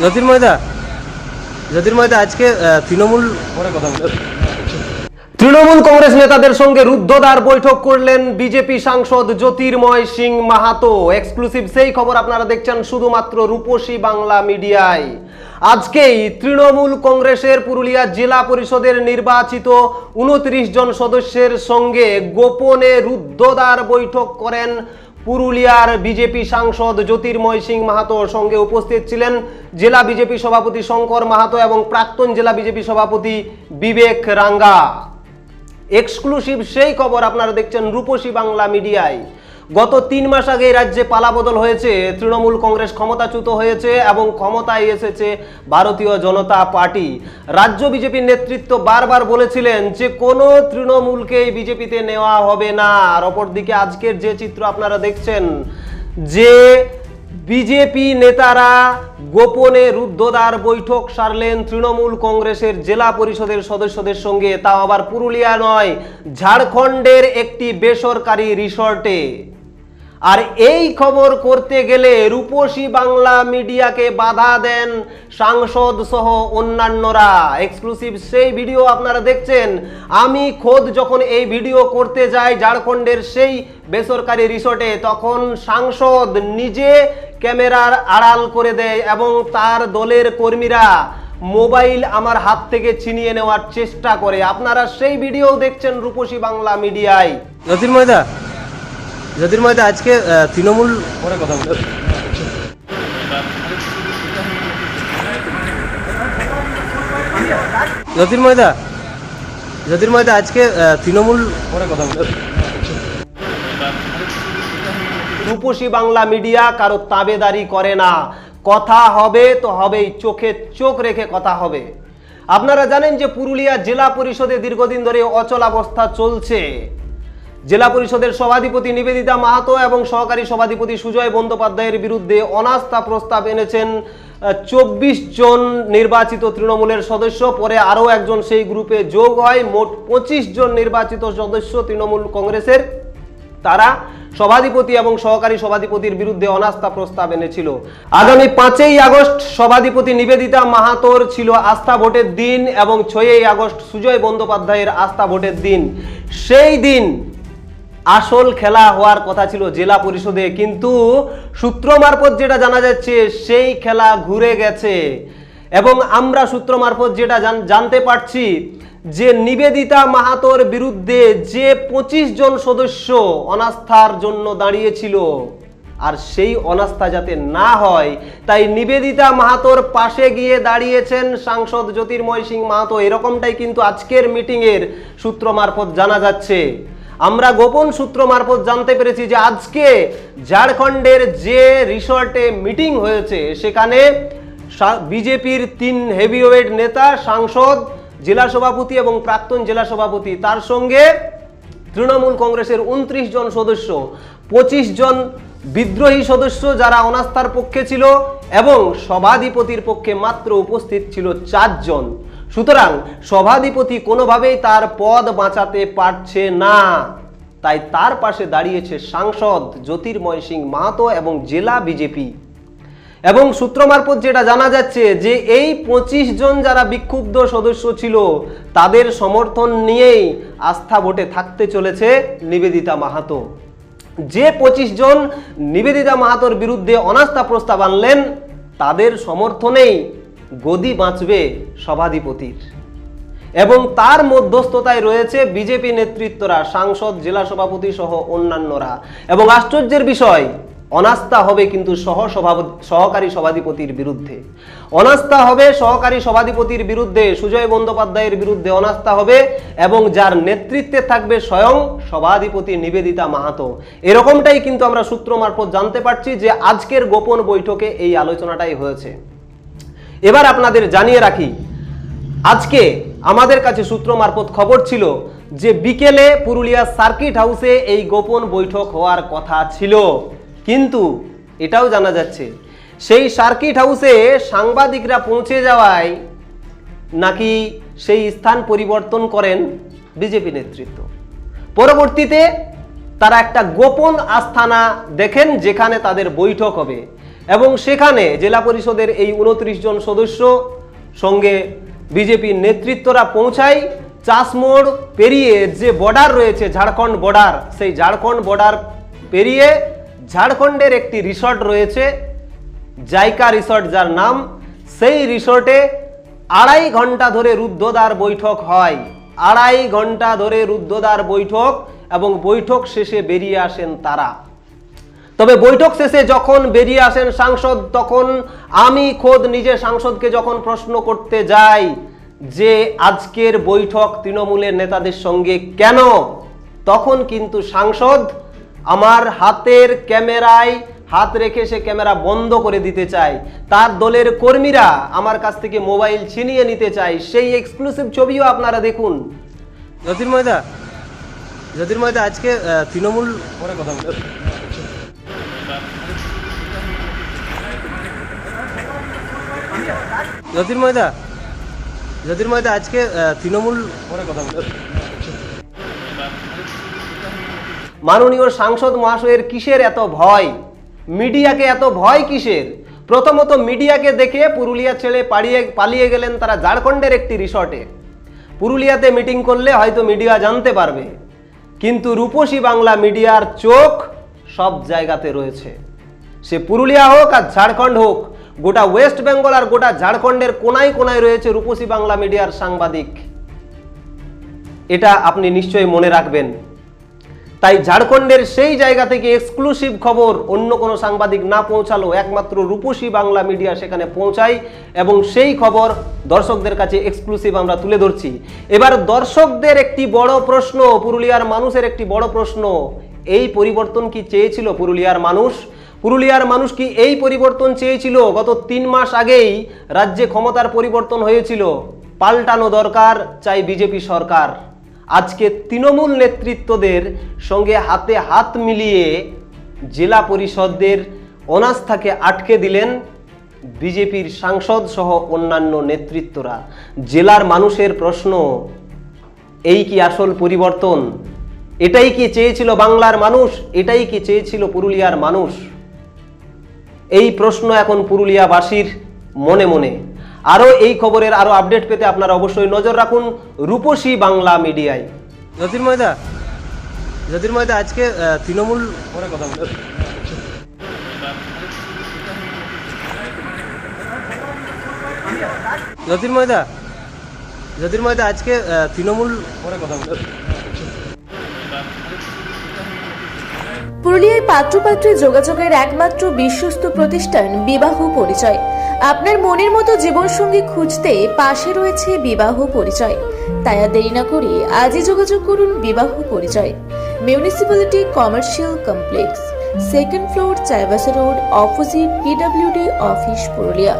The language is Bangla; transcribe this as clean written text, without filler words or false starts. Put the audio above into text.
জ্যোতির্ময়দা আজকে তৃণমূল কংগ্রেস নেতাদের সঙ্গে রুদ্ধদ্বার বৈঠক করলেন বিজেপি সাংসদ জ্যোতির্ময় সিং মাহাতো। এক্সক্লুসিভ সেই খবর আপনারা দেখছেন শুধুমাত্র রূপসী বাংলা মিডিয়ায়। আজকেই তৃণমূল কংগ্রেসের পুরুলিয়া জেলা পরিষদের নির্বাচিত 29 জন সদস্যের সঙ্গে গোপনে রুদ্ধদ্বার বৈঠক করেন পুরুলিয়ার বিজেপি সাংসদ জ্যোতির্ময় সিং মাহাতো। সঙ্গে উপস্থিত ছিলেন জেলা বিজেপি সভাপতি শঙ্কর মাহাতো এবং প্রাক্তন জেলা বিজেপি সভাপতি বিবেক রাঙ্গা। এক্সক্লুসিভ সেই খবর আপনারা দেখছেন রূপসী বাংলা মিডিয়ায়। গত 3 মাস আগে রাজ্যে পালাবদল হয়েছে, তৃণমূল কংগ্রেস ক্ষমতাচ্যুত হয়েছে এবং ক্ষমতায় এসেছে ভারতীয় জনতা পার্টি। রাজ্য বিজেপির নেতৃত্ব বারবার বলেছিলেন যে কোনো তৃণমূলকেই বিজেপিতে নেওয়া হবে না। আর অপরদিকে আজকের যে চিত্র আপনারা দেখছেন যে বিজেপি নেতারা গোপনে রুদ্ধদ্বার বৈঠক সারলেন তৃণমূল কংগ্রেসের জেলা পরিষদের সদস্যদের সঙ্গে, তাও আবার পুরুলিয়া নয়, ঝাড়খণ্ডের একটি বেসরকারি রিসর্টে। আর এই খবর করতে গেলে রূপসী বাংলা মিডিয়াকে বাধা দেন সাংসদ সহ অন্যান্যরা। এক্সক্লুসিভ সেই ভিডিও আপনারা দেখছেন। আমি খোদ যখন এই ভিডিও করতে যাই ঝাড়খণ্ডের সেই বেসরকারি রিসর্টে, তখন সাংসদ নিজে ক্যামেরার আড়াল করে দেয় এবং তার দলের কর্মীরা মোবাইল আমার হাত থেকে ছিনিয়ে নেওয়ার চেষ্টা করে। আপনারা সেই ভিডিও দেখছেন রূপসী বাংলা মিডিয়ায়। জ্যোতির্ময়দা আজকে তৃণমূল জ্যোতির্ময়দা আজকে তৃণমূল রূপসী বাংলা মিডিয়া কারো তাবেদারি করে না। কথা হবে তো হবেই, চোখে চোখ রেখে কথা হবে। আপনারা জানেন যে পুরুলিয়া জেলা পরিষদে দীর্ঘদিন ধরে অচলাবস্থা চলছে। জেলা পরিষদের সভাধিপতি নিবেদিতা মাহাতো এবং সহকারী সভাধিপতি সুজয় বন্দ্যোপাধ্যায়ের বিরুদ্ধে অনাস্থা প্রস্তাব এনেছেন 24 জন নির্বাচিত তৃণমূলের সদস্য। পরে আরও একজন সেই গ্রুপে যোগ হয়। মোট 25 জন নির্বাচিত সদস্য তৃণমূল কংগ্রেসের, তারা সভাধিপতি এবং সহকারী সভাধিপতির বিরুদ্ধে অনাস্থা প্রস্তাব এনেছিল। আগামী 5ই আগস্ট সভাধিপতি নিবেদিতা মাহাতোর ছিল আস্থা ভোটের দিন এবং 6ই আগস্ট সুজয় বন্দ্যোপাধ্যায়ের আস্থা ভোটের দিন। সেই দিন আসল খেলা হওয়ার কথা ছিল জেলা পরিষদে, কিন্তু সূত্র মারফত যেটা জানা যাচ্ছে সেই খেলা ঘুরে গেছে। এবং আমরা সূত্র মারফত যেটা জানতে পারছি যে নিবেদিতা মাহাতোর বিরুদ্ধে যে 25 জন সদস্য অনাস্থার জন্য দাঁড়িয়েছিল, আর সেই অনাস্থা যাতে না হয় তাই নিবেদিতা মাহাতোর পাশে গিয়ে দাঁড়িয়েছেন সাংসদ জ্যোতির্ময় সিং মাহাতো। এরকমটাই কিন্তু আজকের মিটিংয়ের সূত্র মারফত জানা যাচ্ছে। আমরা গোপন সূত্র মারফত জানতে পেরেছি যে আজকে ঝাড়খণ্ডের যে রিসর্টে মিটিং হয়েছে সেখানে বিজেপির 3 হেভিওয়েট নেতা, সাংসদ, জেলা সভাপতি এবং প্রাক্তন জেলা সভাপতি, তার সঙ্গে তৃণমূল কংগ্রেসের 29 জন সদস্য, 25 জন বিদ্রোহী সদস্য যারা অনাস্থার পক্ষে ছিল এবং সভাধিপতির পক্ষে মাত্র উপস্থিত ছিল 4 জন। সুতরাং সভাধিপতি কোনোভাবেই তার পদ বাঁচাতে পারছে না, তাই তার পাশে দাঁড়িয়েছে সাংসদ জ্যোতির্ময় সিং মাহাতো এবং জেলা বিজেপি। এবং সূত্র মারফত যেটা জানা যাচ্ছে যে এই 25 জন যারা বিক্ষুব্ধ সদস্য ছিল তাদের সমর্থন নিয়েই আস্থা ভোটে থাকতে চলেছে নিবেদিতা মাহাতো। যে 25 জন নিবেদিতা মাহাতোর বিরুদ্ধে অনাস্থা প্রস্তাব আনলেন তাদের সমর্থনেই গদি বাঁচবে সভাধিপতির। এবং তার মধ্যস্থতায় রয়েছে বিজেপি নেতৃত্বরা, সাংসদ, জেলা সভাপতি সহ অন্যান্যরা। এবং আশ্চর্যের বিষয়, অনাস্থা হবে কিন্তু সহকারী সভাধিপতির বিরুদ্ধে। অনাস্থা হবে সহকারী সভাধিপতির বিরুদ্ধে, সুজয় বন্দ্যোপাধ্যায়ের বিরুদ্ধে অনাস্থা হবে এবং যার নেতৃত্বে থাকবে স্বয়ং সভাধিপতি নিবেদিতা মাহাতো। এরকমটাই কিন্তু আমরা সূত্র মারফত জানতে পারছি যে আজকের গোপন বৈঠকে এই আলোচনাটাই হয়েছে। এবার আপনাদের জানিয়ে রাখি, আজকে আমাদের কাছে সূত্র মারফত খবর ছিল যে বিকেলে পুরুলিয়া সার্কিট হাউসে এই গোপন বৈঠক হওয়ার কথা ছিল, কিন্তু এটাও জানা যাচ্ছে সেই সার্কিট হাউসে সাংবাদিকরা পৌঁছে যাওয়ায় নাকি সেই স্থান পরিবর্তন করেন বিজেপি নেতৃত্ব। পরবর্তীতে তারা একটা গোপন আস্থানা দেখেন যেখানে তাদের বৈঠক হবে। এবং সেখানে জেলা পরিষদের এই 29 জন সদস্য সঙ্গে বিজেপির নেতৃত্বরা পৌঁছায়। চাষমোড় পেরিয়ে যে বর্ডার রয়েছে ঝাড়খণ্ড বর্ডার, সেই ঝাড়খণ্ড বর্ডার পেরিয়ে ঝাড়খণ্ডের একটি রিসর্ট রয়েছে জাইকা রিসর্ট যার নাম, সেই রিসর্টে 2.5 ঘন্টা ধরে রুদ্ধদ্বার বৈঠক হয়। 2.5 ঘন্টা ধরে রুদ্ধদ্বার বৈঠক, এবং বৈঠক শেষে বেরিয়ে আসেন তারা। তবে বৈঠক শেষে যখন বেরিয়ে আসেন সাংসদ, তখন আমি খোদ নিজে সাংসদকে যখন প্রশ্ন করতে যাই যে আজকের বৈঠক তৃণমূলের নেতাদের সঙ্গে কেন, তখন কিন্তু সাংসদ আমার হাতের ক্যামেরায় হাত রেখে সে ক্যামেরা বন্ধ করে দিতে চায়। তার দলের কর্মীরা আমার কাছ থেকে মোবাইল ছিনিয়ে নিতে চায়। সেই এক্সক্লুসিভ ছবিও আপনারা দেখুন। জ্যোতির্ময়দা আজকে তৃণমূল জ্যোতির্ময়দা আজকে তৃণমূল মাননীয় সাংসদ মহাশয়ের কিসের এত ভয়, মিডিয়াকে এত ভয় কিসের? প্রথমত মিডিয়াকে দেখে পুরুলিয়া ছেড়ে পালিয়ে গেলেন তারা ঝাড়খণ্ডের একটি রিসর্টে। পুরুলিয়াতে মিটিং করলে হয়তো মিডিয়া জানতে পারবে, কিন্তু রূপসী বাংলা মিডিয়ার চোখ সব জায়গাতে রয়েছে। সে পুরুলিয়া হোক আর ঝাড়খণ্ড হোক, গোটা ওয়েস্ট বেঙ্গল আর গোটা ঝাড়খণ্ডের কোনায় কোনায় রয়েছে রূপসী বাংলা মিডিয়ার সাংবাদিক। এটা আপনি নিশ্চয়ই মনে রাখবেন। তাই ঝাড়খণ্ডের সেই জায়গা থেকে এক্সক্লুসিভ খবর অন্য কোনো সাংবাদিক না পৌঁছালো, একমাত্র রূপসী বাংলা মিডিয়া সেখানে পৌঁছায়, এবং সেই খবর দর্শকদের কাছে এক্সক্লুসিভ আমরা তুলে ধরছি। এবার দর্শকদের একটি বড় প্রশ্ন, পুরুলিয়ার মানুষের একটি বড় প্রশ্ন, এই পরিবর্তন কি চেয়েছিল পুরুলিয়ার মানুষ? পুরুলিয়ার মানুষ কি এই পরিবর্তন চেয়েছিল? গত 3 মাস আগেই রাজ্যে ক্ষমতার পরিবর্তন হয়েছিল, পাল্টানো দরকার, চাই বিজেপি সরকার। আজকে তৃণমূল নেতৃত্বদের সঙ্গে হাতে হাত মিলিয়ে জেলা পরিষদের অনাস্থাকে আটকে দিলেন বিজেপির সাংসদ সহ অন্যান্য নেতৃত্বরা। জেলার মানুষের প্রশ্ন, এই কি আসল পরিবর্তন? এটাই কি চেয়েছিল বাংলার মানুষ? এটাই কি চেয়েছিল পুরুলিয়ার মানুষ? এই প্রশ্ন এখন পুরুলিয়াবাসীর মনে মনে। আরও এই খবরের আরও আপডেট পেতে আপনারা অবশ্যই নজর রাখুন রূপসী বাংলা মিডিয়ায়। জ্যোতির্ময়দা আজকে তৃণমূল জ্যোতির্ময়দা আজকে তৃণমূল পুরুলিয়ায় পাত্রপাত্রী যোগাযোগের একমাত্র বিশ্বস্ত প্রতিষ্ঠান বিবাহ পরিচয়। আপনার মনের মতো জীবনসঙ্গী খুঁজতে পাশে রয়েছে বিবাহ পরিচয়। তাই আর দেরি না করে আজই যোগাযোগ করুন বিবাহ পরিচয়। Municipality commercial complex, 2nd floor, Chaibasa road, opposite PWD office, Purulia.